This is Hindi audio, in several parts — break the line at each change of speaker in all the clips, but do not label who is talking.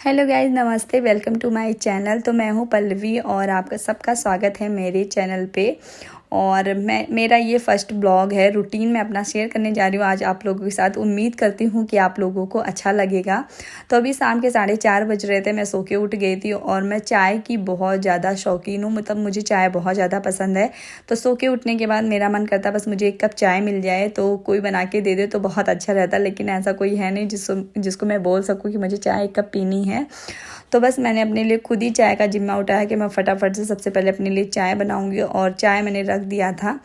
हेलो गाइस, नमस्ते। Welcome to my channel. तो मैं हूं पल्लवी और आपका सबका स्वागत है मेरे चैनल पे। और मेरा ये फर्स्ट ब्लॉग है, रूटीन मैं अपना शेयर करने जा रही हूँ आज आप लोगों के साथ। उम्मीद करती हूँ कि आप लोगों को अच्छा लगेगा। तो अभी शाम के 4:30 बज रहे थे, मैं सो के उठ गई थी और मैं चाय की बहुत ज़्यादा शौकीन हूँ। मतलब मुझे चाय बहुत ज़्यादा पसंद है। तो सो के उठने के बाद मेरा मन करता बस मुझे 1 कप चाय मिल जाए, तो कोई बना के दे दे तो बहुत अच्छा रहता। लेकिन ऐसा कोई है नहीं जिसको मैं बोल सकूँ कि मुझे चाय 1 कप पीनी है। तो बस मैंने अपने लिए खुद ही चाय का जिम्मा उठाया कि मैं फटाफट से सबसे पहले अपने लिए चाय बनाऊंगी। और चाय मैंने रख दिया था।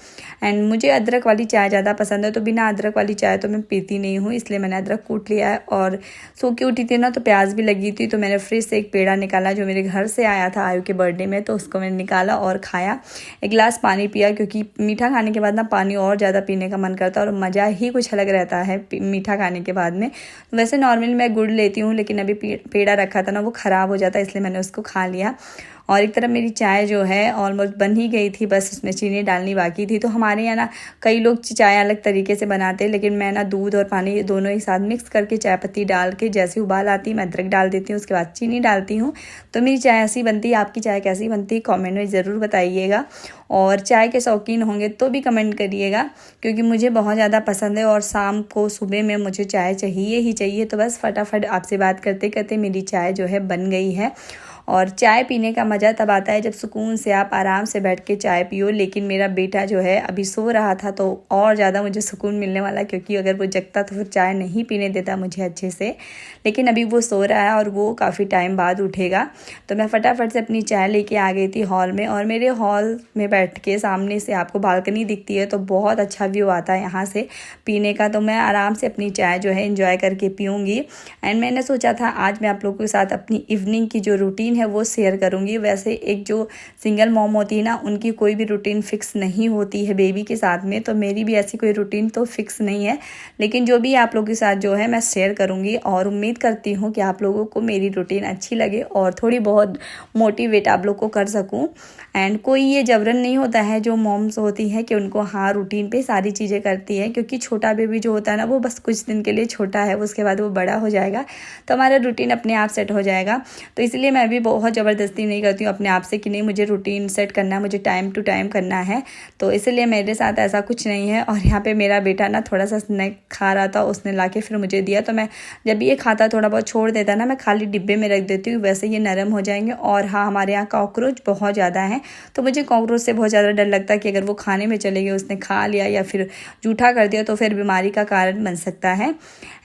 एंड मुझे अदरक वाली चाय ज़्यादा पसंद है, तो बिना अदरक वाली चाय तो मैं पीती नहीं हूँ, इसलिए मैंने अदरक कूट लिया है। और सो के उठी थी ना, तो प्याज भी लगी थी, तो मैंने फ्रिज से एक पेड़ा निकाला जो मेरे घर से आया था आयु के बर्थडे में। तो उसको मैंने निकाला और खाया। 1 गिलास पानी पिया, क्योंकि मीठा खाने के बाद ना पानी और ज़्यादा पीने का मन करता है और मज़ा ही कुछ अलग रहता है मीठा खाने के बाद में। वैसे नॉर्मली मैं गुड़ लेती हूँ, लेकिन अभी पेड़ा रखा था ना, वो ख़राब हो जाता है, इसलिए मैंने उसको खा लिया। और एक तरफ मेरी चाय जो है ऑलमोस्ट बन ही गई थी, बस उसमें चीनी डालनी बाकी थी। तो हमारे यहाँ ना कई लोग चाय अलग तरीके से बनाते हैं, लेकिन मैं ना दूध और पानी दोनों एक साथ मिक्स करके चाय पत्ती डाल के जैसे उबाल आती है मैं अदरक डाल देती हूँ, उसके बाद चीनी डालती हूँ। तो मेरी चाय ऐसी बनती है। आपकी चाय कैसी बनती है कमेंट में ज़रूर बताइएगा। और चाय के शौकीन होंगे तो भी कमेंट करिएगा, क्योंकि मुझे बहुत ज़्यादा पसंद है और शाम को सुबह में मुझे चाय चाहिए ही चाहिए। तो बस फटाफट आपसे बात करते करते मेरी चाय जो है बन गई है। और चाय पीने का मज़ा तब आता है जब सुकून से आप आराम से बैठ के चाय पियो। लेकिन मेरा बेटा जो है अभी सो रहा था, तो और ज़्यादा मुझे सुकून मिलने वाला, क्योंकि अगर वो जगता तो फिर चाय नहीं पीने देता मुझे अच्छे से। लेकिन अभी वो सो रहा है और वो काफ़ी टाइम बाद उठेगा। तो मैं फटाफट से अपनी चाय लेके आ गई थी हॉल में। और मेरे हॉल में बैठ के सामने से आपको बालकनी दिखती है, तो बहुत अच्छा व्यू आता है यहाँ से पीने का। तो मैं आराम से अपनी चाय जो है एंजॉय करके पीऊँगी। एंड मैंने सोचा था आज मैं आप लोगों के साथ अपनी इवनिंग की जो रूटीन है वो शेयर करूंगी। वैसे एक जो सिंगल मॉम होती है ना, उनकी कोई भी रूटीन फिक्स नहीं होती है बेबी के साथ में। तो मेरी भी ऐसी कोई रूटीन तो फिक्स नहीं है, लेकिन जो भी आप लोगों के साथ जो है मैं शेयर करूंगी। और उम्मीद करती हूँ कि आप लोगों को मेरी रूटीन अच्छी लगे और थोड़ी बहुत मोटिवेट आप लोग को कर सकूँ। एंड कोई ये जबरन नहीं होता है जो मॉम्स होती है कि उनको हाँ रूटीन पे सारी चीज़ें करती है, क्योंकि छोटा बेबी जो होता है ना, वो बस कुछ दिन के लिए छोटा है, उसके बाद वो बड़ा हो जाएगा, तो हमारा रूटीन अपने आप सेट हो जाएगा। तो इसलिए मैं भी बहुत ज़बरदस्ती नहीं करती हूँ अपने आप से कि नहीं मुझे रूटीन सेट करना है, मुझे टाइम टू टाइम करना है। तो इसलिए मेरे साथ ऐसा कुछ नहीं है। और यहाँ पे मेरा बेटा ना थोड़ा सा स्नैक खा रहा था, उसने लाके फिर मुझे दिया। तो मैं जब ये खाता थोड़ा बहुत छोड़ देता ना, मैं खाली डिब्बे में रख देती हूँ, वैसे ये नरम हो जाएंगे। और हाँ, हमारे यहाँ कॉकरोच बहुत ज़्यादा है, तो मुझे कॉकरोच से बहुत ज़्यादा डर लगता है कि अगर वो खाने में चले गए, उसने खा लिया या फिर जूठा कर दिया, तो फिर बीमारी का कारण बन सकता है।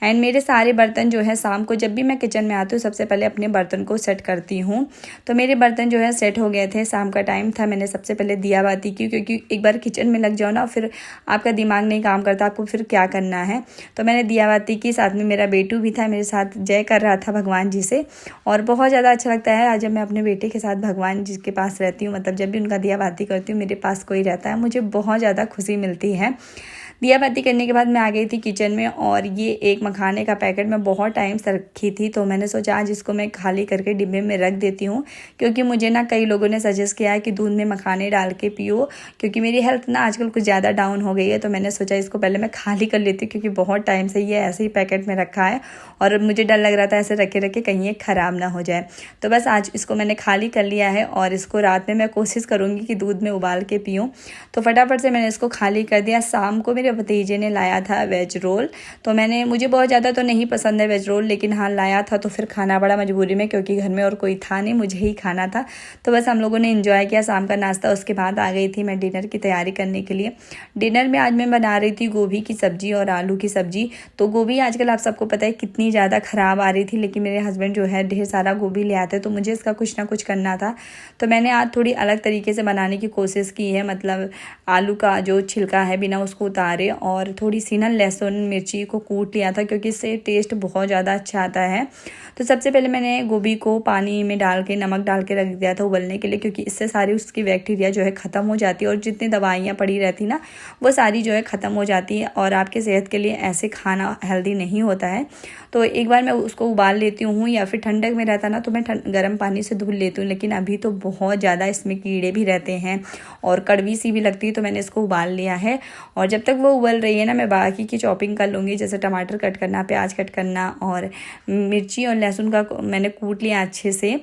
एंड मेरे सारे बर्तन जो है शाम को जब भी मैं किचन में आती हूँ सबसे पहले अपने बर्तन को सेट करती हूँ। तो मेरे बर्तन जो है सेट हो गए थे, शाम का टाइम था, मैंने सबसे पहले दिया बाती की, क्योंकि एक बार किचन में लग जाओ ना, फिर आपका दिमाग नहीं काम करता आपको फिर क्या करना है। तो मैंने दिया बाती की, साथ में मेरा बेटू भी था मेरे साथ, जय कर रहा था भगवान जी से। और बहुत ज़्यादा अच्छा लगता है आज जब मैं अपने बेटे के साथ भगवान जी के पास रहती हूँ, मतलब जब भी उनका दिया बाती करती हूँ, मेरे पास कोई रहता है, मुझे बहुत ज़्यादा खुशी मिलती है। दिया बाती करने के बाद मैं आ गई थी किचन में। और ये एक मखाने का पैकेट मैं बहुत टाइम से रखी थी, तो मैंने सोचा आज इसको मैं खाली करके डिब्बे में रख देती हूँ, क्योंकि मुझे ना कई लोगों ने सजेस्ट किया है कि दूध में मखाने डाल के पियो, क्योंकि मेरी हेल्थ ना आजकल कुछ ज़्यादा डाउन हो गई है। तो मैंने सोचा इसको पहले मैं खाली कर लेती हूँ, क्योंकि बहुत टाइम से ये ऐसे ही पैकेट में रखा है और मुझे डर लग रहा था ऐसे रखे रखे कहीं ये ख़राब ना हो जाए। तो बस आज इसको मैंने खाली कर लिया है और इसको रात में मैं कोशिश करूँगी कि दूध में उबाल के पीऊँ। तो फटाफट से मैंने इसको खाली कर दिया। शाम को मेरे भतीजे ने लाया था वेज रोल, तो मुझे बहुत ज़्यादा तो नहीं पसंद है वेज रोल, लेकिन हाँ लाया था तो फिर खाना पड़ा मजबूरी में, क्योंकि घर में और कोई था नहीं, मुझे ही खाना था। तो बस हम लोगों ने एंजॉय किया शाम का नाश्ता। उसके बाद आ गई थी मैं डिनर की तैयारी करने के लिए। डिनर में आज मैं बना रही थी गोभी की सब्जी और आलू की सब्जी। तो गोभी आजकल आप सबको पता है कितनी ज़्यादा ख़राब आ रही थी, लेकिन मेरे हस्बैंड जो है ढेर सारा गोभी ले आते, तो मुझे इसका कुछ ना कुछ करना था। तो मैंने आज थोड़ी अलग तरीके से बनाने की कोशिश की है, मतलब आलू का जो छिलका है बिना उसको उतारे, और थोड़ी सी ना लहसुन मिर्ची को कूट लिया था, क्योंकि इससे टेस्ट बहुत ज़्यादा अच्छा आता है। तो सबसे पहले मैंने गोभी को पानी में डाल के नमक डाल के रख दिया था उबलने के लिए, क्योंकि इससे सारी उसकी बैक्टीरिया जो है ख़त्म हो जाती है, और जितनी दवाइयाँ पड़ी रहती ना वो सारी जो है ख़त्म हो जाती है। और आपके सेहत के लिए ऐसे खाना हेल्दी नहीं होता है। तो एक बार मैं उसको उबाल लेती हूँ, या फिर ठंडक में रहता ना तो मैं गर्म पानी से धुल लेती हूँ, लेकिन अभी तो बहुत ज़्यादा इसमें कीड़े भी रहते हैं और कड़वी सी भी लगती है, तो मैंने इसको उबाल लिया है। और जब तक वो उबल रही है ना, मैं बाकी की चॉपिंग कर लूँगी, जैसे टमाटर कट करना, प्याज कट करना और मिर्ची और लहसुन का मैंने कूट लिया अच्छे से।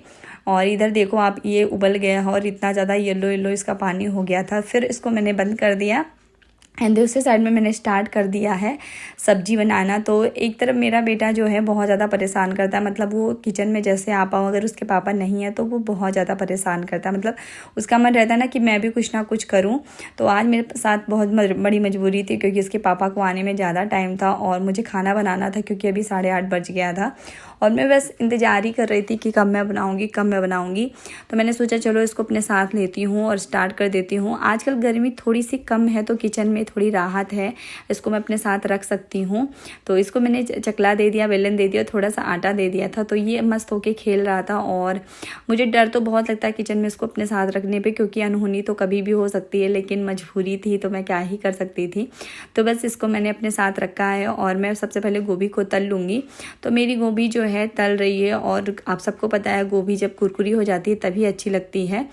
और इधर देखो आप, ये उबल गया है और इतना ज़्यादा येलो येलो इसका पानी हो गया था। फिर इसको मैंने बंद कर दिया एंड दूसरे साइड में मैंने स्टार्ट कर दिया है सब्जी बनाना। तो एक तरफ मेरा बेटा जो है बहुत ज़्यादा परेशान करता है, मतलब वो किचन में जैसे आ पाऊँ, अगर उसके पापा नहीं है तो वो बहुत ज़्यादा परेशान करता है, मतलब उसका मन रहता है ना कि मैं भी कुछ ना कुछ करूँ। तो आज मेरे साथ बहुत बड़ी मजबूरी थी, क्योंकि इसके पापा को आने में ज़्यादा टाइम था और मुझे खाना बनाना था, क्योंकि अभी 8:30 बज गया था और मैं बस इंतज़ार ही कर रही थी कि कब मैं बनाऊँगी। तो मैंने सोचा चलो इसको अपने साथ लेती हूँ और स्टार्ट कर देती हूँ। आजकल गर्मी थोड़ी सी कम है तो किचन में थोड़ी राहत है, इसको मैं अपने साथ रख सकती हूँ। तो इसको मैंने चकला दे दिया, बेलन दे दिया, थोड़ा सा आटा दे दिया था। तो ये मस्त होके खेल रहा था और मुझे डर तो बहुत लगता है किचन में इसको अपने साथ रखने पे, क्योंकि अनहोनी तो कभी भी हो सकती है, लेकिन मजबूरी थी तो मैं क्या ही कर सकती थी। तो बस इसको मैंने अपने साथ रखा है और मैं सबसे पहले गोभी को तल लूँगी। तो मेरी गोभी जो है तल रही है और आप सबको पता है गोभी जब कुरकुरी हो जाती है तभी अच्छी लगती है।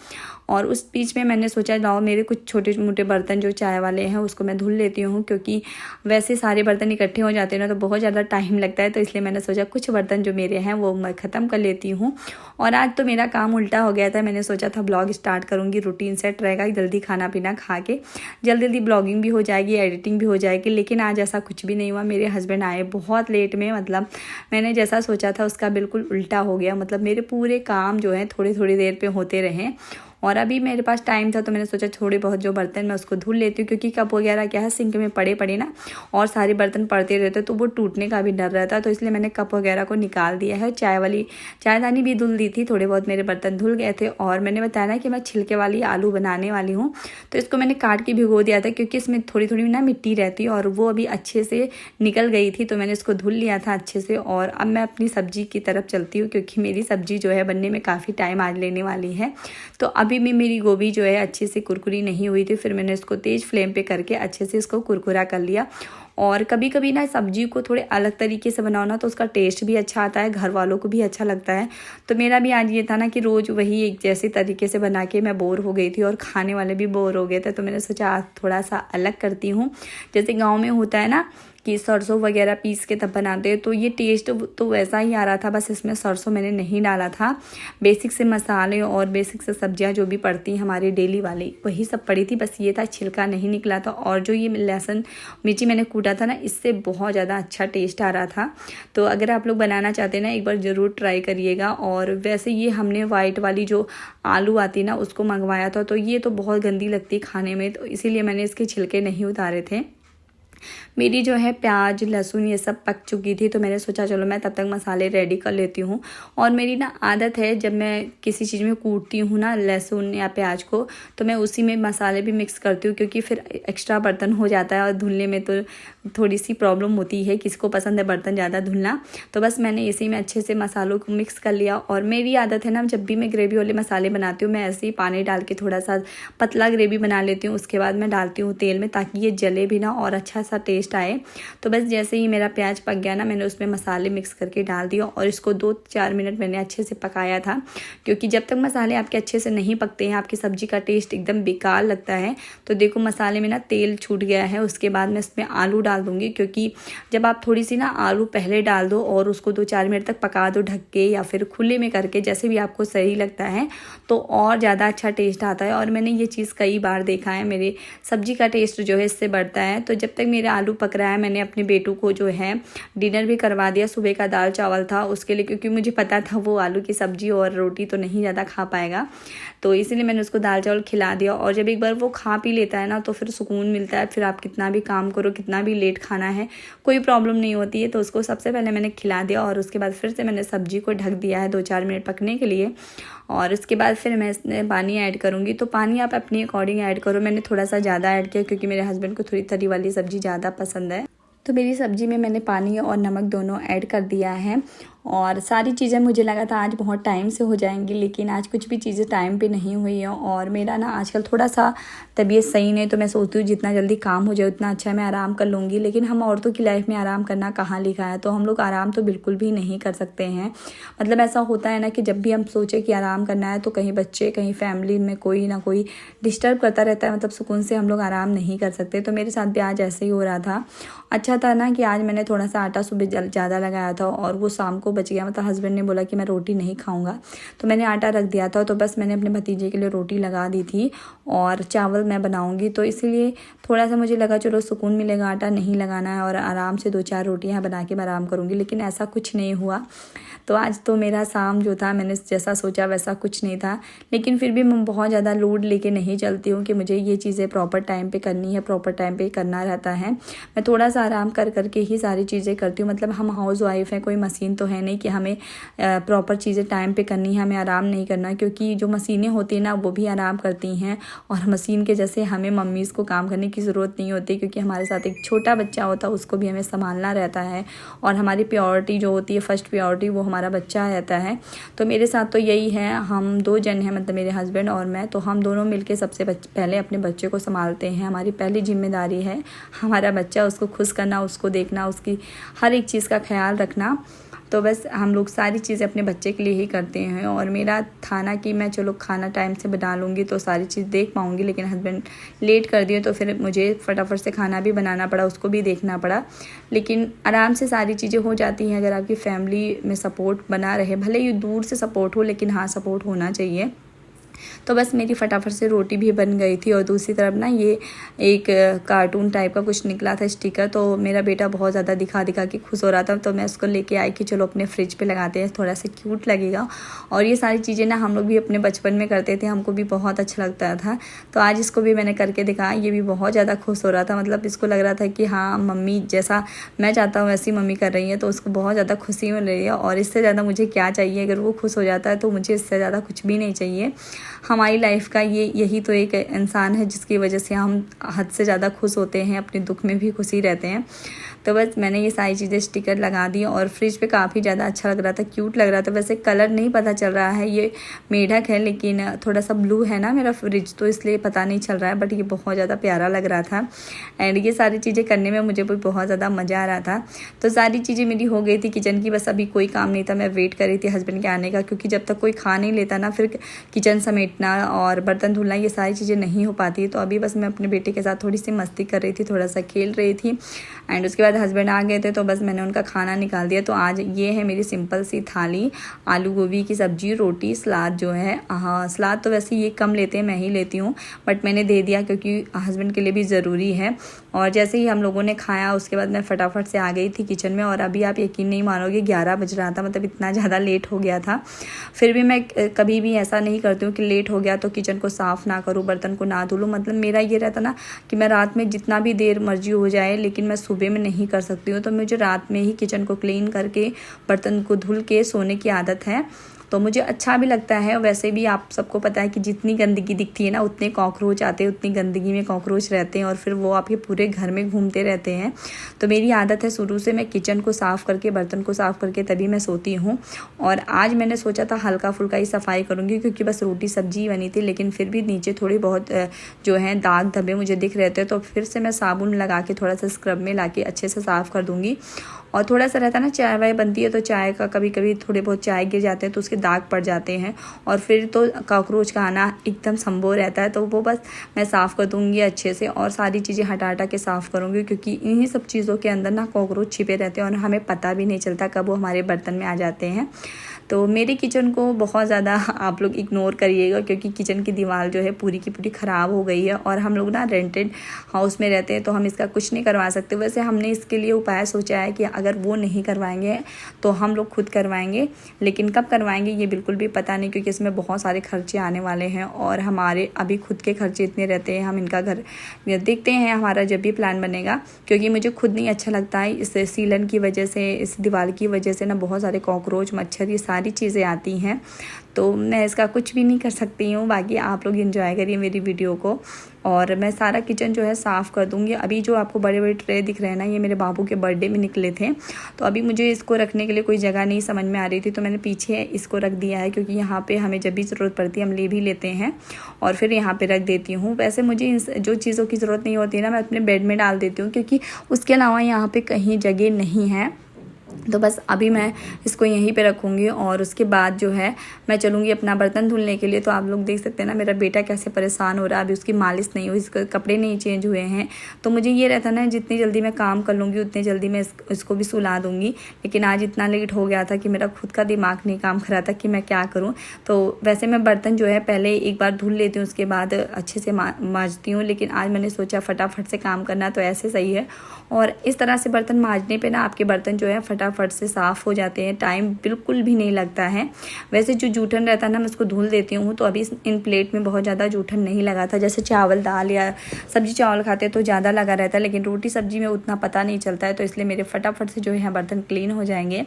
और उस बीच में मैंने सोचा लाओ मेरे कुछ छोटे मोटे बर्तन जो चाय वाले हैं उसको मैं धुल लेती हूँ, क्योंकि वैसे सारे बर्तन इकट्ठे हो जाते हैं ना तो बहुत ज़्यादा टाइम लगता है। तो इसलिए मैंने सोचा कुछ बर्तन जो मेरे हैं वो मैं ख़त्म कर लेती हूँ। और आज तो मेरा काम उल्टा हो गया था, मैंने सोचा था ब्लॉग स्टार्ट करूँगी, रूटीन सेट रहेगा, जल्दी खाना पीना खा के जल्दी ब्लॉगिंग भी हो जाएगी, एडिटिंग भी हो जाएगी। लेकिन आज ऐसा कुछ भी नहीं हुआ। मेरे हस्बैंड आए बहुत लेट में, मतलब मैंने जैसा सोचा था उसका बिल्कुल उल्टा हो गया। मतलब मेरे पूरे काम जो है थोड़ी देर पे होते रहे और अभी मेरे पास टाइम था तो मैंने सोचा थोड़े बहुत जो बर्तन मैं उसको धुल लेती हूँ, क्योंकि कप वगैरह क्या है सिंक में पड़े ना और सारे बर्तन पड़ते रहते तो वो टूटने का भी डर रहता। तो इसलिए मैंने कप वगैरह को निकाल दिया है। चायदानी भी धुल दी थी, थोड़े बहुत मेरे बर्तन धुल गए थे। और मैंने बताया ना कि मैं छिलके वाली आलू बनाने वाली हूँ, तो इसको मैंने काट के भिगो दिया था, क्योंकि इसमें थोड़ी ना मिट्टी रहती और वो अभी अच्छे से निकल गई थी। तो मैंने इसको धुल लिया था अच्छे से। और अब मैं अपनी सब्जी की तरफ चलती हूँ, क्योंकि मेरी सब्जी जो है बनने में काफ़ी टाइम आज लेने वाली है। तो अभी भी मेरी गोभी जो है अच्छे से कुरकुरी नहीं हुई थी, फिर मैंने इसको तेज़ फ्लेम पे करके अच्छे से इसको कुरकुरा कर लिया। और कभी कभी ना सब्जी को थोड़े अलग तरीके से बनाओ ना तो उसका टेस्ट भी अच्छा आता है, घर वालों को भी अच्छा लगता है। तो मेरा भी आज ये था ना कि रोज़ वही एक जैसे तरीके से बना के मैं बोर हो गई थी और खाने वाले भी बोर हो गए थे। तो मैंने सोचा आज थोड़ा सा अलग करती हूँ। जैसे गाँव में होता है ना कि सरसों वगैरह पीस के तब बनाते हैं, तो ये टेस्ट तो वैसा ही आ रहा था, बस इसमें सरसों मैंने नहीं डाला था। बेसिक से मसाले और बेसिक से सब्जियां जो भी पड़ती हैं हमारी डेली वाली वही सब पड़ी थी, बस ये था छिलका नहीं निकला था। और जो ये लहसुन मिर्ची मैंने कूटा था ना, इससे बहुत ज़्यादा अच्छा टेस्ट आ रहा था। तो अगर आप लोग बनाना चाहते हैं ना एक बार ज़रूर ट्राई करिएगा। और वैसे ये हमने वाइट वाली जो आलू आती ना उसको मंगवाया था, तो ये तो बहुत गंदी लगती खाने में, तो इसीलिए मैंने इसके छिलके नहीं उतारे थे। मेरी जो है प्याज लहसुन ये सब पक चुकी थी, तो मैंने सोचा चलो मैं तब तक मसाले रेडी कर लेती हूँ। और मेरी ना आदत है जब मैं किसी चीज़ में कूटती हूँ ना लहसुन या प्याज को, तो मैं उसी में मसाले भी मिक्स करती हूँ, क्योंकि फिर एक्स्ट्रा बर्तन हो जाता है और धुलने में तो थोड़ी सी प्रॉब्लम होती है, किसको पसंद है बर्तन ज़्यादा धुलना। तो बस मैंने इसी में अच्छे से मसालों को मिक्स कर लिया। और मेरी आदत है ना जब भी मैं ग्रेवी वाले मसाले बनाती हूँ मैं ऐसे ही पानी डाल के थोड़ा सा पतला ग्रेवी बना लेती हूँ, उसके बाद मैं डालती हूँ तेल में, ताकि ये जले भी ना और अच्छा सा टेस्ट आए। तो बस जैसे ही मेरा प्याज पक गया ना मैंने उसमें मसाले मिक्स करके डाल दिया और इसको 2-4 मिनट मैंने अच्छे से पकाया था, क्योंकि जब तक मसाले आपके अच्छे से नहीं पकते हैं आपकी सब्जी का टेस्ट एकदम बेकार लगता है। तो देखो मसाले में ना तेल छूट गया है। उसके बाद मैं इसमें आलू डाल दूंगी, क्योंकि जब आप थोड़ी सी ना आलू पहले डाल दो और उसको 2-4 मिनट तक पका दो ढक के या फिर खुले में करके, जैसे भी आपको सही लगता है, तो और ज़्यादा अच्छा टेस्ट आता है। और मैंने ये चीज़ कई बार देखा है, मेरे सब्जी का टेस्ट जो है इससे बढ़ता है। तो जब तक मेरा आलू पक रहा है मैंने अपने बेटू को जो है डिनर भी करवा दिया। सुबह का दाल चावल था उसके लिए, क्योंकि मुझे पता था वो आलू की सब्जी और रोटी तो नहीं ज़्यादा खा पाएगा, तो इसीलिए मैंने उसको दाल चावल खिला दिया। और जब एक बार वो खा पी लेता है ना तो फिर सुकून मिलता है, फिर आप कितना भी काम करो, कितना भी लेट खाना है कोई प्रॉब्लम नहीं होती है। तो उसको सबसे पहले मैंने खिला दिया और उसके बाद फिर से मैंने सब्जी को ढक दिया है 2-4 मिनट पकने के लिए। और उसके बाद फिर मैं इसमें पानी ऐड करूँगी, तो पानी आप अपने अकॉर्डिंग ऐड करो। मैंने थोड़ा सा ज़्यादा ऐड किया क्योंकि मेरे हस्बैंड को थोड़ी तरी वाली सब्ज़ी ज़्यादा पसंद है। तो मेरी सब्ज़ी में मैंने पानी और नमक दोनों ऐड कर दिया है। और सारी चीज़ें मुझे लगा था आज बहुत टाइम से हो जाएंगी, लेकिन आज कुछ भी चीज़ें टाइम पे नहीं हुई हैं। और मेरा ना आजकल थोड़ा सा तबीयत सही नहीं, तो मैं सोचती हूँ जितना जल्दी काम हो जाए उतना अच्छा, मैं आराम कर लूँगी। लेकिन हम औरतों की लाइफ में आराम करना कहाँ लिखा है, तो हम लोग आराम तो बिल्कुल भी नहीं कर सकते हैं। मतलब ऐसा होता है ना कि जब भी हम सोचें कि आराम करना है तो कहीं बच्चे, कहीं फैमिली में कोई ना कोई डिस्टर्ब करता रहता है, मतलब सुकून से हम लोग आराम नहीं कर सकते। तो मेरे साथ भी आज ऐसे ही हो रहा था। अच्छा था ना कि आज मैंने थोड़ा सा आटा सुबह ज़्यादा लगाया था और वो शाम को बच गया। मतलब हस्बैंड ने बोला कि मैं रोटी नहीं खाऊंगा, तो मैंने आटा रख दिया था। तो बस मैंने अपने भतीजे के लिए रोटी लगा दी थी और चावल मैं बनाऊंगी, तो इसीलिए थोड़ा सा मुझे लगा चलो सुकून मिलेगा, आटा नहीं लगाना है और आराम से 2-4 रोटियां बना के मैं आराम करूंगी। लेकिन ऐसा कुछ नहीं हुआ। तो आज तो मेरा शाम जो था, मैंने जैसा सोचा वैसा कुछ नहीं था। लेकिन फिर भी मैं बहुत ज़्यादा लोड लेके नहीं चलती हूँ कि मुझे ये चीज़ें प्रॉपर टाइम पे करनी है, प्रॉपर टाइम पे करना रहता है। मैं थोड़ा सा आराम कर करके ही सारी चीज़ें करती हूँ। मतलब हम हाउस वाइफ हैं, कोई मशीन तो है नहीं कि हमें प्रॉपर चीज़ें टाइम पे करनी है, हमें आराम नहीं करना। क्योंकि जो मशीनें होती हैं ना, वो भी आराम करती हैं और मशीन के जैसे हमें मम्मीज़ को काम करने की ज़रूरत नहीं होती, क्योंकि हमारे साथ एक छोटा बच्चा होता है, उसको भी हमें संभालना रहता है। और हमारी प्योरिटी जो होती है, फर्स्ट प्योरिटी, वो हमारा बच्चा रहता है। तो मेरे साथ तो यही है, हम 2 जन हैं, मतलब मेरे हस्बैंड और मैं। तो हम दोनों मिलके सबसे पहले अपने बच्चे को संभालते हैं। हमारी पहली जिम्मेदारी है हमारा बच्चा, उसको खुश करना, उसको देखना, उसकी हर एक चीज़ का ख्याल रखना। तो बस हम लोग सारी चीज़ें अपने बच्चे के लिए ही करते हैं। और मेरा था ना कि मैं चलो खाना टाइम से बना लूँगी तो सारी चीज़ देख पाऊँगी, लेकिन हस्बैंड लेट कर दिए तो फिर मुझे फटाफट से खाना भी बनाना पड़ा, उसको भी देखना पड़ा। लेकिन आराम से सारी चीज़ें हो जाती हैं अगर आपकी फैमिली में सपोर्ट बना रहे। भले ही दूर से सपोर्ट हो, लेकिन हाँ, सपोर्ट होना चाहिए। तो बस मेरी फटाफट से रोटी भी बन गई थी। और दूसरी तरफ ना ये एक कार्टून टाइप का कुछ निकला था स्टिकर, तो मेरा बेटा बहुत ज़्यादा दिखा दिखा के खुश हो रहा था। तो मैं उसको लेके आई कि चलो अपने फ्रिज पे लगाते हैं, थोड़ा सा क्यूट लगेगा। और ये सारी चीज़ें ना हम लोग भी अपने बचपन में करते थे, हमको भी बहुत अच्छा लगता था। तो आज इसको भी मैंने करके दिखाया, ये भी बहुत ज़्यादा खुश हो रहा था। मतलब इसको लग रहा था कि हाँ, मम्मी जैसा मैं चाहता हूँ वैसी मम्मी कर रही है, तो उसको बहुत ज़्यादा खुशी मिल रही है। और इससे ज़्यादा मुझे क्या चाहिए, अगर वो खुश हो जाता है तो मुझे इससे ज़्यादा कुछ भी नहीं चाहिए। हमारी लाइफ का यही तो एक इंसान है जिसकी वजह से हम हद से ज़्यादा खुश होते हैं, अपने दुख में भी खुशी रहते हैं। तो बस मैंने ये सारी चीज़ें स्टिकर लगा दी और फ्रिज पे काफ़ी ज़्यादा अच्छा लग रहा था, क्यूट लग रहा था। वैसे कलर नहीं पता चल रहा है, ये मेढक है, लेकिन थोड़ा सा ब्लू है ना मेरा फ्रिज, तो इसलिए पता नहीं चल रहा है। बट ये बहुत ज़्यादा प्यारा लग रहा था एंड ये सारी चीज़ें करने में मुझे भी बहुत ज़्यादा मज़ा आ रहा था। तो सारी चीज़ें मेरी हो गई थी किचन की, बस अभी कोई काम नहीं था। मैं वेट कर रही थी हस्बैंड के आने का, क्योंकि जब तक कोई खा नहीं लेता ना, फिर किचन समेटना और बर्तन धुलना, ये सारी चीज़ें नहीं हो पाती। तो अभी बस मैं अपने बेटे के साथ थोड़ी सी मस्ती कर रही थी, थोड़ा सा खेल रही थी एंड उसके बाद हस्बैंड आ गए थे, तो बस मैंने उनका खाना निकाल दिया। तो आज ये है मेरी सिंपल सी थाली, आलू गोभी की सब्जी, रोटी, सलाद जो है। हाँ, सलाद तो वैसे ये कम लेते हैं, मैं ही लेती हूँ, बट मैंने दे दिया क्योंकि हस्बैंड के लिए भी ज़रूरी है। और जैसे ही हम लोगों ने खाया उसके बाद मैं फटाफट से आ गई थी किचन में। और अभी आप यकीन नहीं मानोगे, 11 बज रहा था, मतलब इतना ज़्यादा लेट हो गया था। फिर भी मैं कभी भी ऐसा नहीं करती हूँ कि लेट हो गया तो किचन को साफ़ ना करूँ, बर्तन को ना धुलूँ। मतलब मेरा ये रहता ना कि मैं रात में जितना भी देर मर्जी हो जाए, लेकिन मैं सुबह में नहीं कर सकती हूँ। तो मुझे रात में ही किचन को क्लीन करके बर्तन को धुल के सोने की आदत है, तो मुझे अच्छा भी लगता है। वैसे भी आप सबको पता है कि जितनी गंदगी दिखती है ना, उतने कॉकरोच आते हैं, उतनी गंदगी में कॉकरोच रहते हैं और फिर वो आपके पूरे घर में घूमते रहते हैं। तो मेरी आदत है शुरू से, मैं किचन को साफ़ करके, बर्तन को साफ़ करके तभी मैं सोती हूँ। और आज मैंने सोचा था हल्का फुल्का ही सफाई करूँगी, क्योंकि बस रोटी सब्जी बनी थी, लेकिन फिर भी नीचे थोड़ी बहुत जो है दाग धब्बे मुझे दिख रहे थे। तो फिर से मैं साबुन लगा के थोड़ा सा स्क्रब में ला के अच्छे से साफ़ कर दूँगी। और थोड़ा सा रहता है ना, चाय वाय बनती है तो चाय का कभी कभी थोड़े बहुत चाय गिर जाते हैं तो उसके दाग पड़ जाते हैं, और फिर तो कॉकरोच का आना एकदम संभव रहता है। तो वो बस मैं साफ़ कर दूँगी अच्छे से और सारी चीज़ें हटा हटा के साफ़ करूँगी, क्योंकि इन्हीं सब चीज़ों के अंदर ना कॉकरोच छिपे रहते हैं और हमें पता भी नहीं चलता कब वो हमारे बर्तन में आ जाते हैं। तो मेरी किचन को बहुत ज़्यादा आप लोग इग्नोर करिएगा, क्योंकि किचन की दीवार जो है पूरी की पूरी ख़राब हो गई है। और हम लोग ना रेंटेड हाउस में रहते हैं, तो हम इसका कुछ नहीं करवा सकते। वैसे हमने इसके लिए उपाय सोचा है कि अगर वो नहीं करवाएंगे तो हम लोग खुद करवाएंगे, लेकिन कब करवाएंगे ये बिल्कुल भी पता नहीं, क्योंकि इसमें बहुत सारे खर्चे आने वाले हैं और हमारे अभी खुद के खर्चे इतने रहते हैं। हम इनका घर देखते हैं हमारा जब भी प्लान बनेगा, क्योंकि मुझे खुद नहीं अच्छा लगता है। इस सीलन की वजह से, इस दीवार की वजह से ना बहुत सारे कॉकरोच, मच्छर, ये सारी चीज़ें आती हैं, तो मैं इसका कुछ भी नहीं कर सकती हूँ। बाकी आप लोग एंजॉय करिए मेरी वीडियो को। और मैं सारा किचन जो है साफ़ कर दूँगी। अभी जो आपको बड़े बड़े ट्रे दिख रहे हैं ना, ये मेरे बाबू के बर्थडे में निकले थे, तो अभी मुझे इसको रखने के लिए कोई जगह नहीं समझ में आ रही थी, तो मैंने पीछे इसको रख दिया है, क्योंकि यहाँ पे हमें जब भी ज़रूरत पड़ती है हम ले भी लेते हैं और फिर यहाँ पे रख देती हूँ। वैसे मुझे जो चीज़ों की ज़रूरत नहीं होती ना, मैं अपने बेड में डाल देती हूँ, क्योंकि उसके अलावा यहाँ पे कहीं जगह नहीं है। तो बस अभी मैं इसको यहीं पे रखूँगी और उसके बाद जो है मैं चलूँगी अपना बर्तन धुलने के लिए। तो आप लोग देख सकते हैं ना मेरा बेटा कैसे परेशान हो रहा है। अभी उसकी मालिश नहीं हुई, इसके कपड़े नहीं चेंज हुए हैं, तो मुझे ये रहता ना जितनी जल्दी मैं काम कर लूँगी उतनी जल्दी मैं इसको भी सुला दूँगी। लेकिन आज इतना लेट हो गया था कि मेरा खुद का दिमाग नहीं काम कर रहा था कि मैं क्या करूँ। तो वैसे मैं बर्तन जो है पहले एक बार धुल लेती हूँ, उसके बाद अच्छे से मांजती हूँ, लेकिन आज मैंने सोचा फटाफट से काम करना तो ऐसे सही है। और इस तरह से बर्तन मांजने पे ना आपके बर्तन जो है फटाफट से साफ़ हो जाते हैं, टाइम बिल्कुल भी नहीं लगता है। वैसे जो जूठन रहता है ना मैं उसको धुल देती हूँ, तो अभी इन प्लेट में बहुत ज़्यादा जूठन नहीं लगा था। जैसे चावल दाल या सब्जी चावल खाते हैं तो ज़्यादा लगा रहता है, लेकिन रोटी सब्जी में उतना पता नहीं चलता है, तो इसलिए मेरे फटाफट से जो है बर्तन क्लीन हो जाएंगे।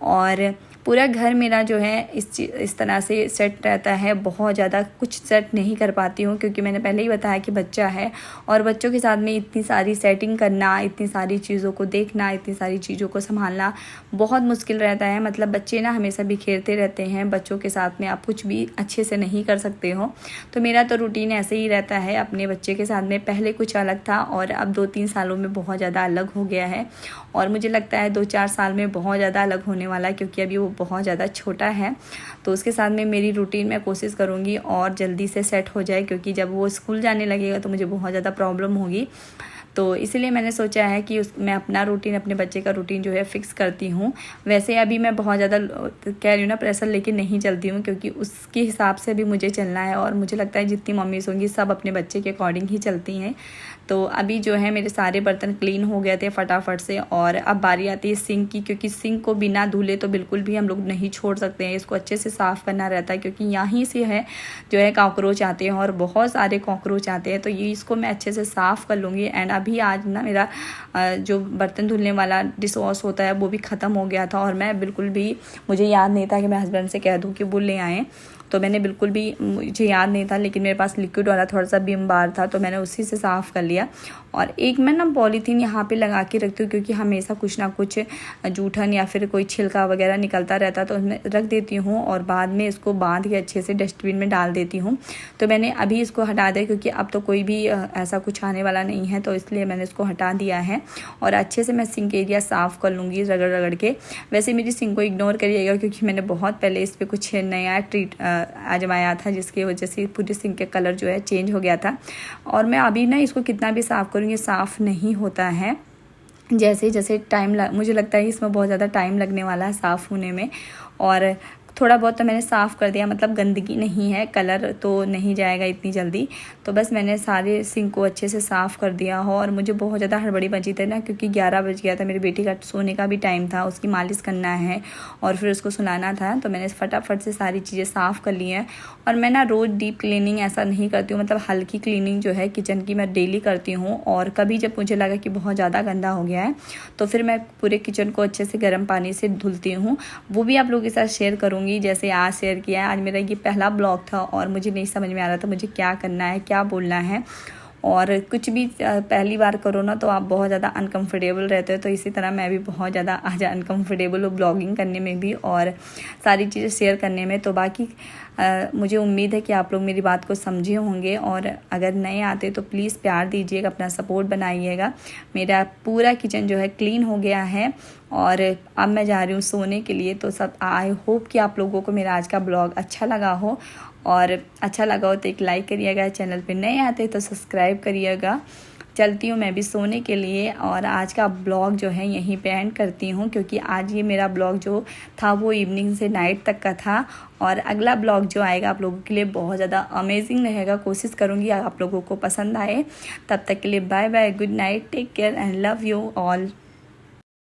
और पूरा घर मेरा जो है इस तरह से सेट रहता है। बहुत ज़्यादा कुछ सेट नहीं कर पाती हूँ, क्योंकि मैंने पहले ही बताया कि बच्चा है और बच्चों के साथ में इतनी सारी सेटिंग करना, इतनी सारी चीज़ों को देखना, इतनी सारी चीज़ों को संभालना बहुत मुश्किल रहता है। मतलब बच्चे ना हमेशा बिखेरते रहते हैं, बच्चों के साथ में आप कुछ भी अच्छे से नहीं कर सकते हो। तो मेरा तो रूटीन ऐसे ही रहता है अपने बच्चे के साथ में। पहले कुछ अलग था और अब 2-3 सालों में बहुत ज़्यादा अलग हो गया है, और मुझे लगता है 2-4 साल में बहुत ज़्यादा अलग होने वाला है, क्योंकि अभी वो बहुत ज़्यादा छोटा है। तो उसके साथ में मेरी रूटीन मैं कोशिश करूँगी और जल्दी से सेट हो जाए, क्योंकि जब वो स्कूल जाने लगेगा तो मुझे बहुत ज़्यादा प्रॉब्लम होगी। तो इसलिए मैंने सोचा है कि मैं अपना रूटीन, अपने बच्चे का रूटीन जो है फिक्स करती हूँ। वैसे अभी मैं बहुत ज़्यादा कह रही हूँ ना प्रेशर लेके नहीं चलती हूँ, क्योंकि उसके हिसाब से भी मुझे चलना है। और मुझे लगता है जितनी मम्मीज़ होंगी सब अपने बच्चे के अकॉर्डिंग ही चलती हैं। तो अभी जो है मेरे सारे बर्तन क्लीन हो गए थे फटाफट से, और अब बारी आती है सिंक की, क्योंकि सिंक को बिना धुले तो बिल्कुल भी हम लोग नहीं छोड़ सकते हैं। इसको अच्छे से साफ़ करना रहता है, क्योंकि यहीं से है जो है कॉकरोच आते हैं, और बहुत सारे कॉकरोच आते हैं। तो ये इसको मैं अच्छे से साफ़ कर लूँगी। एंड अभी आज ना मेरा जो बर्तन धुलने वाला डिश वॉश होता है वो भी ख़त्म हो गया था, और मैं बिल्कुल भी, मुझे याद नहीं था कि मैं हस्बैंड से कह दूँ कि वो ले आएँ। तो मैंने बिल्कुल भी, मुझे याद नहीं था, लेकिन मेरे पास लिक्विड वाला थोड़ा सा विम बार था, तो मैंने उसी से साफ़ कर लिया। और एक मैं ना पॉलीथीन यहाँ पे लगा के रखती हूँ, क्योंकि हमेशा कुछ ना कुछ जूठन या फिर कोई छिलका वगैरह निकलता रहता, तो उसमें रख देती हूँ और बाद में इसको बांध के अच्छे से डस्टबिन में डाल देती हूँ। तो मैंने अभी इसको हटा दिया, क्योंकि अब तो कोई भी ऐसा कुछ आने वाला नहीं है, तो इसलिए मैंने इसको हटा दिया है। और अच्छे से मैं सिंक एरिया साफ़ कर लूँगी रगड़ रगड़ के। वैसे मेरी सिंक को इग्नोर करिएगा, क्योंकि मैंने बहुत पहले इस पर कुछ नया ट्रीट आजमाया था, जिसकी वजह से पूरी सिंक के कलर जो है चेंज हो गया था। और मैं अभी ना इसको कितना भी साफ़ करूँगी साफ़ नहीं होता है। जैसे जैसे मुझे लगता है इसमें बहुत ज़्यादा टाइम लगने वाला है साफ़ होने में। और थोड़ा बहुत तो मैंने साफ़ कर दिया, मतलब गंदगी नहीं है, कलर तो नहीं जाएगा इतनी जल्दी। तो बस मैंने सारे सिंक को अच्छे से साफ़ कर दिया हो। और मुझे बहुत ज़्यादा हड़बड़ी मची थी ना, क्योंकि 11 बज गया था, मेरे बेटी का सोने का भी टाइम था, उसकी मालिश करना है और फिर उसको सुलाना था। तो मैंने फटाफट से सारी चीज़ें साफ़ कर ली हैं। और मैं ना रोज़ डीप क्लीनिंग ऐसा नहीं करती हूँ, मतलब हल्की क्लीनिंग जो है किचन की मैं डेली करती हूँ। और कभी जब मुझे लगा कि बहुत ज़्यादा गंदा हो गया है, तो फिर मैं पूरे किचन को अच्छे से गर्म पानी से धुलती हूँ। वो भी आप लोगों के साथ शेयर करूँगी, जैसे आज शेयर किया है। आज मेरा ये पहला ब्लॉग था और मुझे नहीं समझ में आ रहा था मुझे क्या करना है, क्या बोलना है। और कुछ भी पहली बार करो ना तो आप बहुत ज़्यादा अनकंफर्टेबल रहते हो, तो इसी तरह मैं भी बहुत ज़्यादा आज अनकंफर्टेबल हूँ ब्लॉगिंग करने में भी और सारी चीज़ें शेयर करने में। तो बाकी मुझे उम्मीद है कि आप लोग मेरी बात को समझे होंगे, और अगर नए आते तो प्लीज़ प्यार दीजिएगा, अपना सपोर्ट बनाइएगा। मेरा पूरा किचन जो है क्लीन हो गया है और अब मैं जा रही हूँ सोने के लिए। तो सब आई होप कि आप लोगों को मेरा आज का ब्लॉग अच्छा लगा हो, और अच्छा लगा हो तो एक लाइक करिएगा, चैनल पे नए आते तो सब्सक्राइब करिएगा। चलती हूँ मैं भी सोने के लिए, और आज का ब्लॉग जो है यहीं पे एंड करती हूँ, क्योंकि आज ये मेरा ब्लॉग जो था वो इवनिंग से नाइट तक का था। और अगला ब्लॉग जो आएगा आप लोगों के लिए बहुत ज़्यादा अमेजिंग रहेगा, कोशिश करूँगी आप लोगों को पसंद आए। तब तक के लिए bye bye, good night, take care and love you all.